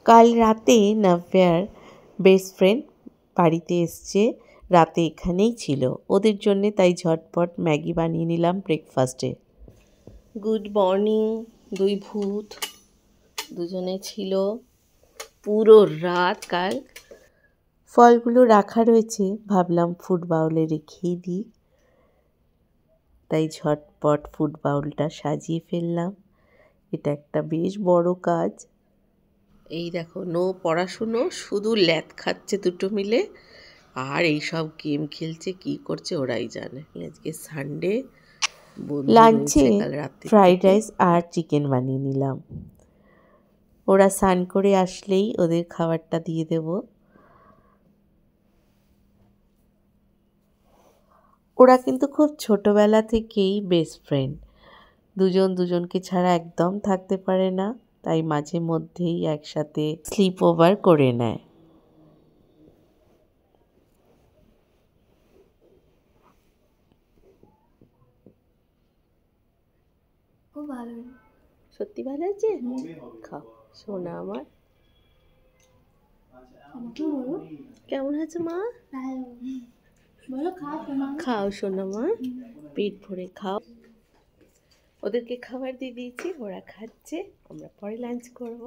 কাল রাতে নাভ্যার best friend বাড়িতে এসছে, রাতে এখানেই ছিল ওদের জন্যে, তাই ঝটপট ম্যাগি বানিয়ে নিলাম ব্রেকফাস্টে। Good morning. দুই ভূত দুজনে ছিল পুরো রাত কাল। ফলগুলো রাখা রয়েছে, ভাবলাম ফুড বাউলে রেখেই দিই, তাই ঝটপট ফুড বাউলটা সাজিয়ে ফেললাম। এটা একটা বেশ বড় কাজ। এই দেখো, নো পড়াশুনো, শুধু ল্যাদ খাচ্ছে দুটো মিলে, আর এইসব গেম খেলছে, কি করছে ওরাই জানে। আজকে সানডে, লাঞ্চে ফ্রাইড রাইস আর চিকেন বানিয়ে নিলাম। ওরা স্নান করে আসলেই ওদের খাবারটা দিয়ে দেব। ওরা কিন্তু খুব ছোটবেলা থেকেই বেস্ট ফ্রেন্ড, দুজন দুজনকে ছাড়া একদম থাকতে পারে না, তাই মাঝে মধ্যেই একসাথে স্লিপ ওভার করে নেয়। খুব ভালো, সত্যি ভালো আছে। খাও সোনা আমার। কেমন আছে মা? খাও সোনা মা, পেট ভরে খাও। ওদেরকে খাবার দিয়ে দিয়েছি, ওরা খাচ্ছে, আমরা পরে লাঞ্চ করবো।